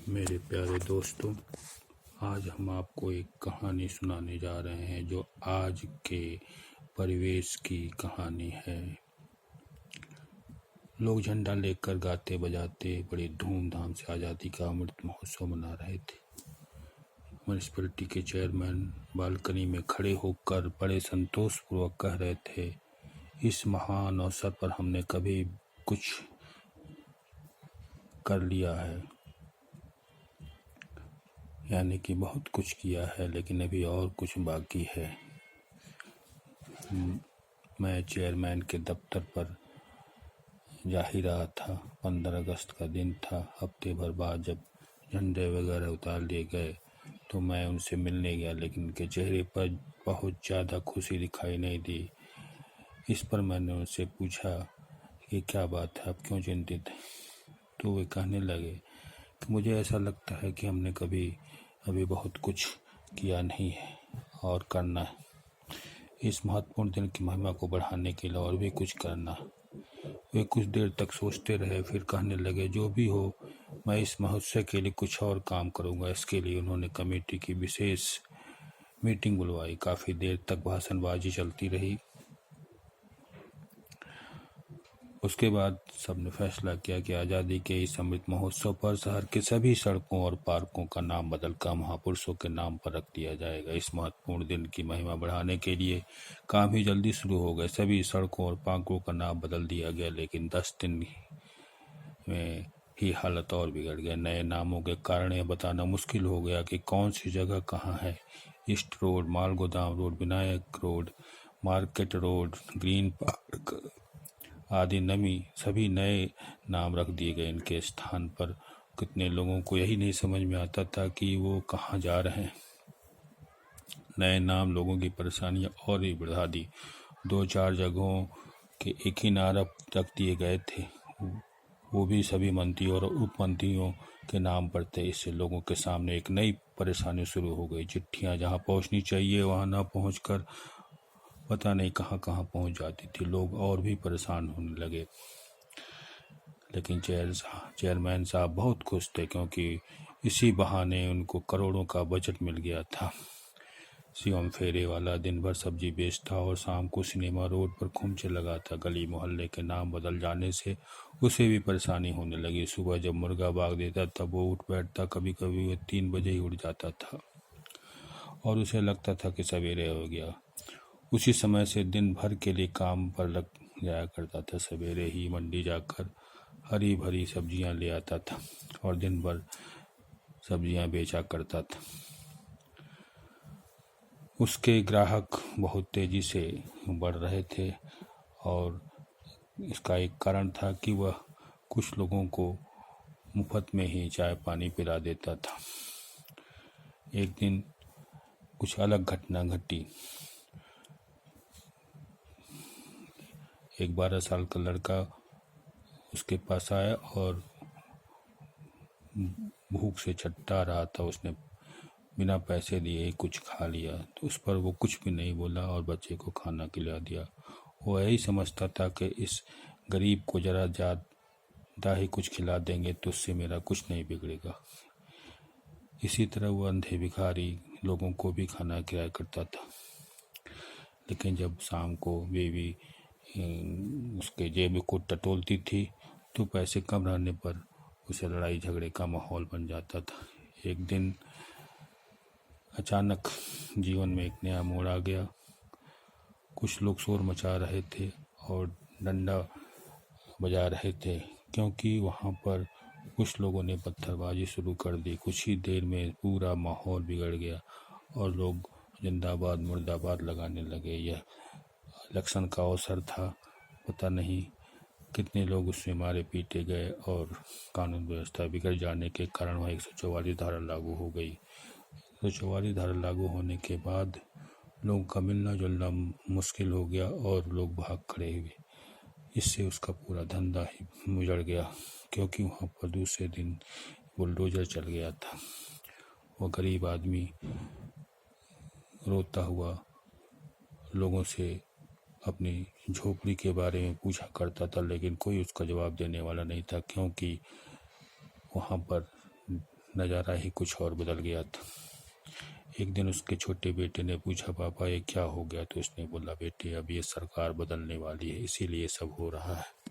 मेरे प्यारे दोस्तों, आज हम आपको एक कहानी सुनाने जा रहे हैं जो आज के परिवेश की कहानी है। लोग झंडा लेकर गाते बजाते बड़ी धूमधाम से आज़ादी का अमृत महोत्सव मना रहे थे। म्यूनिसिपैलिटी के चेयरमैन बालकनी में खड़े होकर बड़े संतोषपूर्वक कह रहे थे, इस महान अवसर पर हमने कभी कुछ कर लिया है, यानी कि बहुत कुछ किया है, लेकिन अभी और कुछ बाकी है। मैं चेयरमैन के दफ्तर पर जा ही रहा था। 15 अगस्त का दिन था। हफ्ते भर बाद जब झंडे वगैरह उतार लिए गए तो मैं उनसे मिलने गया, लेकिन उनके चेहरे पर बहुत ज़्यादा खुशी दिखाई नहीं दी। इस पर मैंने उनसे पूछा कि क्या बात है, आप क्यों चिंतित हैं? तो वे कहने लगे कि मुझे ऐसा लगता है कि हमने अभी बहुत कुछ किया नहीं है और करना है। इस महत्वपूर्ण दिन की महिमा को बढ़ाने के लिए और भी कुछ करना है। वे कुछ देर तक सोचते रहे, फिर कहने लगे, जो भी हो, मैं इस महोत्सव के लिए कुछ और काम करूंगा। इसके लिए उन्होंने कमेटी की विशेष मीटिंग बुलवाई। काफ़ी देर तक भाषणबाजी चलती रही। उसके बाद सबने फैसला किया कि आज़ादी के इस अमृत महोत्सव पर शहर के सभी सड़कों और पार्कों का नाम बदलकर महापुरुषों के नाम पर रख दिया जाएगा। इस महत्वपूर्ण दिन की महिमा बढ़ाने के लिए काम ही जल्दी शुरू हो गए। सभी सड़कों और पार्कों का नाम बदल दिया गया, लेकिन 10 दिन में ही हालत और बिगड़ गया। नए नामों के कारण यह बताना मुश्किल हो गया कि कौन सी जगह कहाँ है। ईस्ट रोड, माल गोदाम road, Vinayak road, market road, green park आदि सभी नए नाम रख दिए गए। इनके स्थान पर कितने लोगों को यही नहीं समझ में आता था कि वो कहाँ जा रहे हैं। नए नाम लोगों की परेशानियां और भी बढ़ा दी। 2-4 जगहों के एक ही नाम रख दिए गए थे, वो भी सभी मंत्रियों और उप मंत्रियों के नाम पर थे। इससे लोगों के सामने एक नई परेशानी शुरू हो गई। चिट्ठियां जहां पहुंचनी चाहिए वहां ना पहुंचकर पता नहीं कहां कहां पहुंच जाती थी। लोग और भी परेशान होने लगे। लेकिन चेयरमैन साहब बहुत खुश थे, क्योंकि इसी बहाने उनको करोड़ों का बजट मिल गया था। शिवम फेरे वाला दिन भर सब्जी बेचता और शाम को सिनेमा रोड पर खूंचे लगाता। गली मोहल्ले के नाम बदल जाने से उसे भी परेशानी होने लगी। सुबह जब मुर्गा भाग देता तब वो उठ बैठता। कभी कभी वो 3 बजे ही उठ जाता था और उसे लगता था कि सवेरे हो गया। उसी समय से दिन भर के लिए काम पर लग जाया करता था। सवेरे ही मंडी जाकर हरी भरी सब्जियां ले आता था और दिन भर सब्जियां बेचा करता था। उसके ग्राहक बहुत तेजी से बढ़ रहे थे और इसका एक कारण था कि वह कुछ लोगों को मुफ्त में ही चाय पानी पिला देता था। एक दिन कुछ अलग घटना घटी। एक 12 साल का लड़का उसके पास आया और भूख से छटपटा रहा था। उसने बिना पैसे दिए ही कुछ खा लिया, तो उस पर वो कुछ भी नहीं बोला और बच्चे को खाना खिला दिया। वो यही समझता था कि इस गरीब को जरा ज़्यादा ही कुछ खिला देंगे तो उससे मेरा कुछ नहीं बिगड़ेगा। इसी तरह वो अंधे भिखारी लोगों को भी खाना खिलाया करता था। लेकिन जब शाम को बीवी उसके जेब को टटोलती थी तो पैसे कम रहने पर उसे लड़ाई झगड़े का माहौल बन जाता था। एक दिन अचानक जीवन में एक नया मोड़ आ गया। कुछ लोग शोर मचा रहे थे और डंडा बजा रहे थे, क्योंकि वहाँ पर कुछ लोगों ने पत्थरबाजी शुरू कर दी। कुछ ही देर में पूरा माहौल बिगड़ गया और लोग जिंदाबाद मुर्दाबाद लगाने लगे। यह इलेक्शन का अवसर था। पता नहीं कितने लोग उसमें मारे पीटे गए और कानून व्यवस्था बिगड़ जाने के कारण वहाँ 144 धारा लागू हो गई। 144 धारा लागू होने के बाद लोगों का मिलना जुलना मुश्किल हो गया और लोग भाग खड़े हुए। इससे उसका पूरा धंधा ही उजड़ गया, क्योंकि वहाँ पर दूसरे दिन बुलडोजर चल गया था। वो गरीब आदमी रोता हुआ लोगों से अपनी झोपड़ी के बारे में पूछा करता था, लेकिन कोई उसका जवाब देने वाला नहीं था, क्योंकि वहाँ पर नज़ारा ही कुछ और बदल गया था। एक दिन उसके छोटे बेटे ने पूछा, पापा ये क्या हो गया? तो उसने बोला, बेटे अब ये सरकार बदलने वाली है, इसीलिए सब हो रहा है।